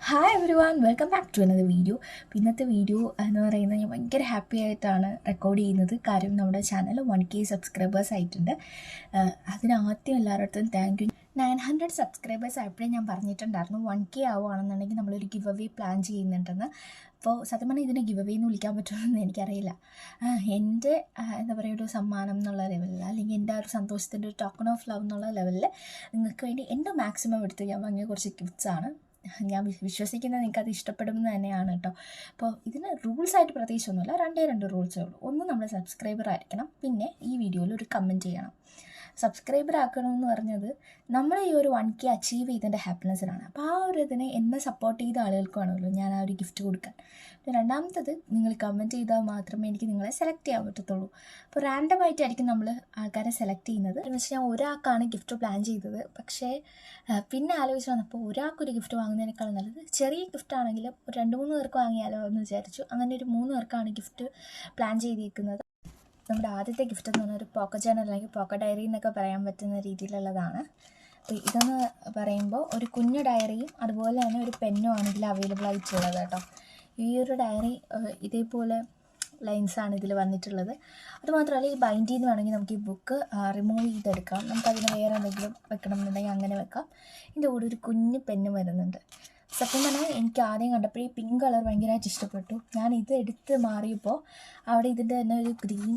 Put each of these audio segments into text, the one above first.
Hi everyone, welcome back to another video. ഇന്നത്തെ video എന്ന് പറയുന്നത് ഞാൻ ഭയങ്കര ഹാപ്പി ആയിട്ടാണ് റെക്കോർഡ് ചെയ്യുന്നത്. കാര്യം നമ്മുടെ ചാനൽ 1K സബ്സ്ക്രൈബേഴ്സ് ആയിട്ടുണ്ട്. അതിനാദ്യം എല്ലാവരുടെ താങ്ക് യു. 900 സബ്സ്ക്രൈബേഴ്സ് ആയപ്പോഴേ ഞാൻ പറഞ്ഞിട്ടുണ്ടായിരുന്നു 1K ആവുകയാണെന്നുണ്ടെങ്കിൽ നമ്മളൊരു ഗിവ് അവേ പ്ലാൻ ചെയ്യുന്നുണ്ടെന്ന്. അപ്പോൾ സത്യം പറഞ്ഞാൽ ഇതിനെ ഗിവ് അവേ എന്ന് വിളിക്കാൻ പറ്റുമെന്ന് എനിക്കറിയില്ല. എൻ്റെ എന്താ പറയുക, ഒരു സമ്മാനം എന്നുള്ള ലെവലിൽ, അല്ലെങ്കിൽ എൻ്റെ ഒരു സന്തോഷത്തിൻ്റെ ഒരു ടോക്കൺ ഓഫ് ലവ് എന്നുള്ള ലെവലിൽ നിങ്ങൾക്ക് വേണ്ടി എൻ്റെ മാക്സിമം എടുത്ത് ഞാൻ വാങ്ങിയ കുറച്ച് ഗിഫ്റ്റ്സാണ്. ഞാൻ വിശ്വസിക്കുന്നത് നിങ്ങൾക്കത് ഇഷ്ടപ്പെടുമെന്ന് തന്നെയാണ് കേട്ടോ. അപ്പോൾ ഇതിന് റൂൾസായിട്ട് പ്രത്യേകിച്ചൊന്നുമില്ല, രണ്ട് റൂൾസേ ഉള്ളൂ. ഒന്ന്, നമ്മൾ സബ്സ്ക്രൈബർ ആയിരിക്കണം. പിന്നെ ഈ വീഡിയോയിൽ ഒരു കമൻറ്റ് ചെയ്യണം. സബ്സ്ക്രൈബർ ആക്കണമെന്ന് പറഞ്ഞത് നമ്മൾ ഈ ഒരു 1K അച്ചീവ് ചെയ്തതിൻ്റെ ഹാപ്പിനെസ്സിനാണ്. അപ്പോൾ ആ ഒരു ഇതിനെ എന്നെ സപ്പോർട്ട് ചെയ്ത ആളുകൾക്ക് വേണമല്ലോ ഞാൻ ആ ഒരു ഗിഫ്റ്റ് കൊടുക്കാൻ. പിന്നെ രണ്ടാമത്തത്, നിങ്ങൾ കമൻറ്റ് ചെയ്താൽ മാത്രമേ എനിക്ക് നിങ്ങളെ സെലക്ട് ചെയ്യാൻ പറ്റത്തുള്ളൂ. അപ്പോൾ റാൻഡമായിട്ടായിരിക്കും നമ്മൾ ആൾക്കാരെ സെലക്ട് ചെയ്യുന്നത്. എന്ന് വെച്ചാൽ ഞാൻ ഒരാൾക്കാണ് ഗിഫ്റ്റ് പ്ലാൻ ചെയ്തത്. പക്ഷേ പിന്നെ ആലോചിച്ച് വന്നപ്പോൾ ഒരാൾക്കൊരു ഗിഫ്റ്റ് വാങ്ങുന്നതിനേക്കാൾ നല്ലത് ചെറിയ ഗിഫ്റ്റ് ആണെങ്കിലും ഒരു 2-3 പേർക്ക് വാങ്ങിയാലോ എന്ന് വിചാരിച്ചു. അങ്ങനെ ഒരു 3 പേർക്കാണ് ഗിഫ്റ്റ് പ്ലാൻ ചെയ്തിരിക്കുന്നത്. നമ്മുടെ ആദ്യത്തെ ഗിഫ്റ്റ് എന്ന് പറഞ്ഞാൽ ഒരു പോക്കറ്റ് ജേർണൽ അല്ലെങ്കിൽ പോക്കറ്റ് ഡയറി എന്നൊക്കെ പറയാൻ പറ്റുന്ന രീതിയിലുള്ളതാണ്. അപ്പോൾ ഇതെന്ന് പറയുമ്പോൾ ഒരു കുഞ്ഞു ഡയറിയും അതുപോലെ തന്നെ ഒരു പെന്നുമാണ് ഇതിൽ അവൈലബിൾ ആയിട്ടുള്ളത് കേട്ടോ. ഈ ഒരു ഡയറി ഇതേപോലെ ലൈൻസാണ് ഇതിൽ വന്നിട്ടുള്ളത്. അതുമാത്രമല്ല, ഈ ബൈൻഡിൽ നിന്ന് വേണമെങ്കിൽ നമുക്ക് ഈ ബുക്ക് റിമൂവ് ചെയ്തെടുക്കാം. നമുക്കതിന് വേറെ എന്തെങ്കിലും വെക്കണം എന്നുണ്ടെങ്കിൽ അങ്ങനെ വെക്കാം. ഇതിൻ്റെ കൂടെ ഒരു കുഞ്ഞ് പെന്ന് വരുന്നുണ്ട്. സത്യം പറഞ്ഞാൽ എനിക്ക് ആദ്യം കണ്ടപ്പോൾ ഈ പിങ്ക് കളർ ഭയങ്കരമായിട്ട് ഇഷ്ടപ്പെട്ടു. ഞാൻ ഇത് എടുത്ത് മാറിയപ്പോൾ അവിടെ ഇതിൻ്റെ തന്നെ ഒരു ഗ്രീൻ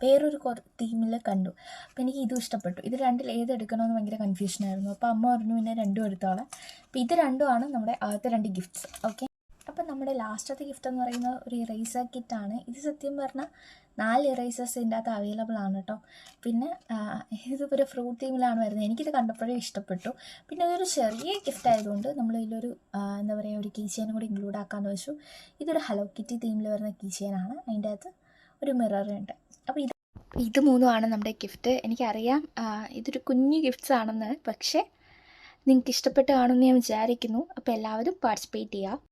വേറൊരു തീമിൽ കണ്ടു. അപ്പോൾ എനിക്ക് ഇതും ഇഷ്ടപ്പെട്ടു. ഇത് രണ്ടിൽ ഏതെടുക്കണമെന്ന് ഭയങ്കര കൺഫ്യൂഷനായിരുന്നു. അപ്പോൾ അമ്മ പറഞ്ഞു പിന്നെ രണ്ടും എടുത്തോളാം. അപ്പോൾ ഇത് രണ്ടുമാണ് നമ്മുടെ ആദ്യത്തെ 2 ഗിഫ്റ്റ്സ്. ഓക്കെ, അപ്പം നമ്മുടെ ലാസ്റ്റത്തെ ഗിഫ്റ്റ് എന്ന് പറയുന്നത് ഒരു ഇറേസർ കിറ്റാണ്. ഇത് സത്യം പറഞ്ഞാൽ 4 ഇറേസേഴ്സ് ഇതിൻ്റെ അകത്ത് അവൈലബിൾ ആണ് കേട്ടോ. പിന്നെ ഇതിപ്പോൾ ഒരു ഫ്രൂട്ട് തീമിലാണ് വരുന്നത്. എനിക്കിത് കണ്ടപ്പോഴേ ഇഷ്ടപ്പെട്ടു. പിന്നെ ഇതൊരു ചെറിയ ഗിഫ്റ്റ് ആയതുകൊണ്ട് നമ്മൾ ഇതിലൊരു എന്താ പറയുക, ഒരു കീ ചെയിനും കൂടി ഇൻക്ലൂഡ് ആക്കാമെന്ന് വെച്ചു. ഇതൊരു ഹലോ കിറ്റി തീമിൽ വരുന്ന കീ ചെയിനാണ്. അതിൻ്റെ അകത്ത് ഒരു മിററുണ്ട്. അപ്പോൾ ഇത് 3ആണ് നമ്മുടെ ഗിഫ്റ്റ്. എനിക്കറിയാം ഇതൊരു കുഞ്ഞു ഗിഫ്റ്റ്സ് ആണെന്ന്, പക്ഷേ നിങ്ങൾക്ക് ഇഷ്ടപ്പെട്ട് കാണുമെന്ന് ഞാൻ വിചാരിക്കുന്നു. അപ്പോൾ എല്ലാവരും പാർട്ടിസിപ്പേറ്റ് ചെയ്യുക.